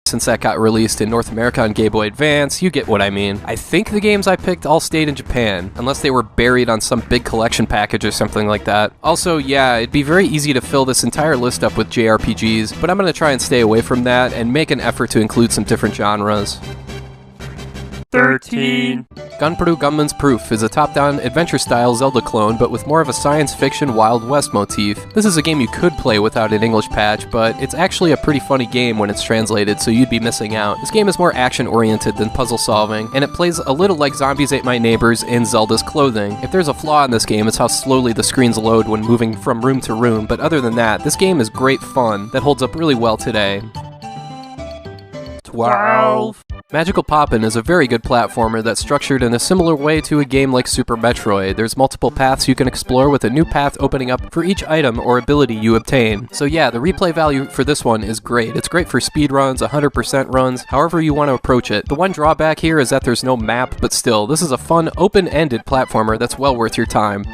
since that got released in North America on Game Boy Advance. You get what I mean. I think the games I picked all stayed in Japan, unless they were buried on some big collection package or something like that. Also, yeah, it'd be very easy to fill this entire list up with JRPGs, but I'm gonna try and stay away from that and make an effort to include some different genres. 13. Gunpowder Gunman's Proof is a top-down adventure-style Zelda clone, but with more of a science fiction Wild West motif. This is a game you could play without an English patch, but it's actually a pretty funny game when it's translated, so you'd be missing out. This game is more action-oriented than puzzle-solving, and it plays a little like Zombies Ate My Neighbors in Zelda's clothing. If there's a flaw in this game, it's how slowly the screens load when moving from room to room, but other than that, this game is great fun that holds up really well today. 12. Magical Poppin' is a very good platformer that's structured in a similar way to a game like Super Metroid. There's multiple paths you can explore with a new path opening up for each item or ability you obtain. So yeah, the replay value for this one is great. It's great for speed runs, 100% runs, however you want to approach it. The one drawback here is that there's no map, but still, this is a fun, open-ended platformer that's well worth your time.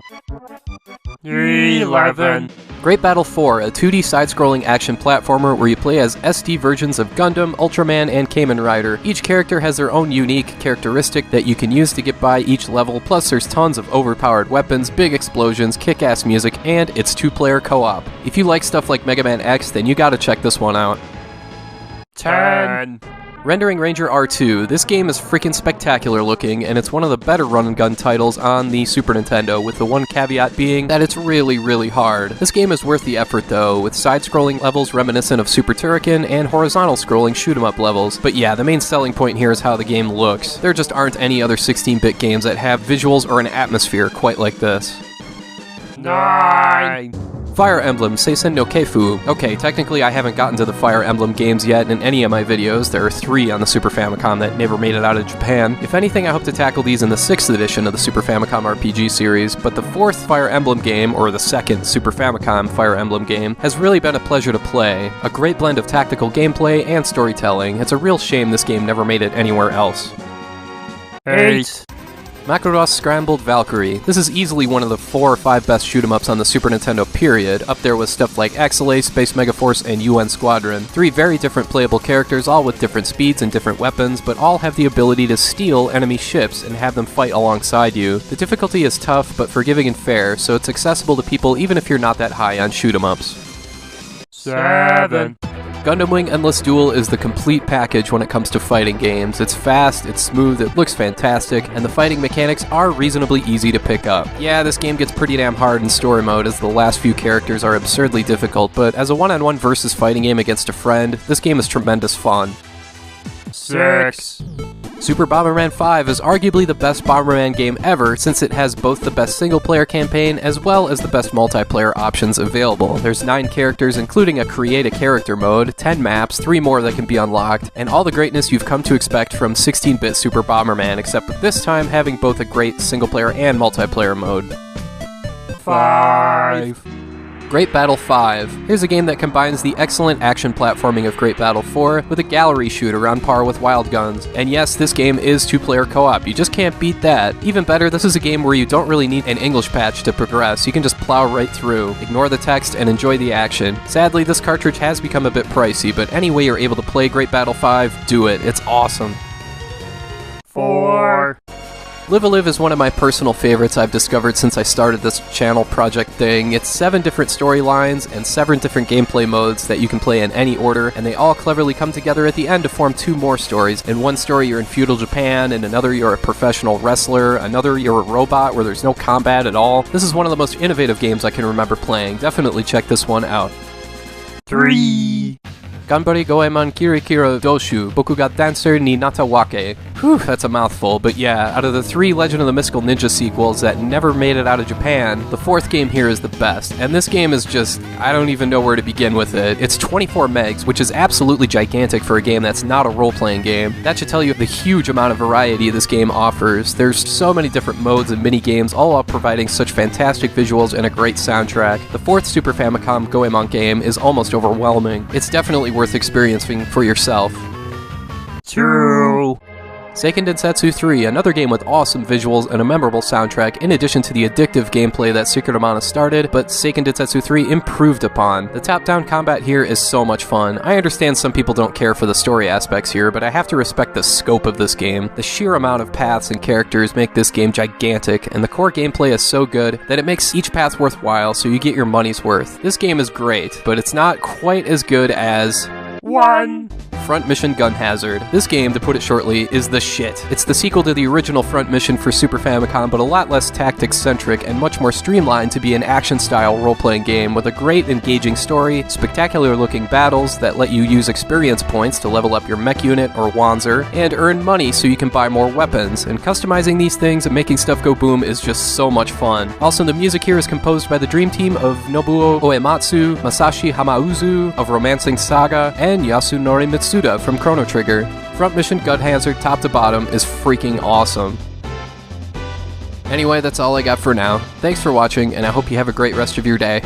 11. Great Battle 4, a 2D side-scrolling action platformer where you play as SD versions of Gundam, Ultraman, and Kamen Rider. Each character has their own unique characteristic that you can use to get by each level, plus there's tons of overpowered weapons, big explosions, kick-ass music, and it's 2-player co-op. If you like stuff like Mega Man X, then you gotta check this one out. 10. Rendering Ranger R2. This game is freaking spectacular looking, and it's one of the better run-and-gun titles on the Super Nintendo, with the one caveat being that it's really, really hard. This game is worth the effort though, with side-scrolling levels reminiscent of Super Turrican and horizontal-scrolling shoot-'em-up levels. But yeah, the main selling point here is how the game looks. There just aren't any other 16-bit games that have visuals or an atmosphere quite like this. 9. Fire Emblem Seisen no Keifu. Okay, technically I haven't gotten to the Fire Emblem games yet in any of my videos. There are 3 on the Super Famicom that never made it out of Japan. If anything, I hope to tackle these in the 6th edition of the Super Famicom RPG series, but the 4th Fire Emblem game, or the 2nd Super Famicom Fire Emblem game, has really been a pleasure to play. A great blend of tactical gameplay and storytelling. It's a real shame this game never made it anywhere else. 8. Macaro's Scrambled Valkyrie. This is easily one of the 4 or 5 best shoot-'em-ups on the Super Nintendo period, up there with stuff like Axelay, Space Megaforce, and UN Squadron. 3 very different playable characters, all with different speeds and different weapons, but all have the ability to steal enemy ships and have them fight alongside you. The difficulty is tough, but forgiving and fair, so it's accessible to people even if you're not that high on shoot-'em-ups. 7. Gundam Wing Endless Duel is the complete package when it comes to fighting games. It's fast, it's smooth, it looks fantastic, and the fighting mechanics are reasonably easy to pick up. Yeah, this game gets pretty damn hard in story mode as the last few characters are absurdly difficult, but as a one-on-one versus fighting game against a friend, this game is tremendous fun. 6. Super Bomberman 5 is arguably the best Bomberman game ever since it has both the best single-player campaign as well as the best multiplayer options available. There's 9 characters including a Create a Character mode, 10 maps, 3 more that can be unlocked, and all the greatness you've come to expect from 16-bit Super Bomberman, except this time having both a great single-player and multiplayer mode. 5. Great Battle 5. Here's a game that combines the excellent action platforming of Great Battle 4 with a gallery shooter on par with Wild Guns. And yes, this game is 2-player co-op. You just can't beat that. Even better, this is a game where you don't really need an English patch to progress. You can just plow right through, ignore the text, and enjoy the action. Sadly, this cartridge has become a bit pricey, but any way you're able to play Great Battle 5, do it. It's awesome. 4. Live a Live is one of my personal favorites I've discovered since I started this channel project thing. It's 7 different storylines and 7 different gameplay modes that you can play in any order, and they all cleverly come together at the end to form 2 more stories. In one story you're in feudal Japan, in another you're a professional wrestler, another you're a robot where there's no combat at all. This is one of the most innovative games I can remember playing. Definitely check this one out. 3. Ganbare Goemon Kirikira Doshu, Boku ga Dancer ni Natawake. Whew, that's a mouthful, but yeah, out of the 3 Legend of the Mystical Ninja sequels that never made it out of Japan, the 4th game here is the best, and this game is just, I don't even know where to begin with it. It's 24 megs, which is absolutely gigantic for a game that's not a role-playing game. That should tell you the huge amount of variety this game offers. There's so many different modes and mini-games, all while providing such fantastic visuals and a great soundtrack. The 4th Super Famicom Goemon game is almost overwhelming. It's definitely worth experiencing for yourself. 2. Seiken Densetsu 3, another game with awesome visuals and a memorable soundtrack, in addition to the addictive gameplay that Secret of Mana started, but Seiken Densetsu 3 improved upon. The top-down combat here is so much fun. I understand some people don't care for the story aspects here, but I have to respect the scope of this game. The sheer amount of paths and characters make this game gigantic, and the core gameplay is so good that it makes each path worthwhile, so you get your money's worth. This game is great, but it's not quite as good as 1. Front Mission Gun Hazard. This game, to put it shortly, is the shit. It's the sequel to the original Front Mission for Super Famicom, but a lot less tactics-centric and much more streamlined to be an action-style role-playing game with a great, engaging story, spectacular-looking battles that let you use experience points to level up your mech unit or Wanzer, and earn money so you can buy more weapons, and customizing these things and making stuff go boom is just so much fun. Also, the music here is composed by the dream team of Nobuo Uematsu, Masashi Hamauzu of Romancing Saga, and Yasunori Mitsuda from Chrono Trigger. Front Mission Gun Hazard top to bottom is freaking awesome. Anyway, that's all I got for now. Thanks for watching, and I hope you have a great rest of your day.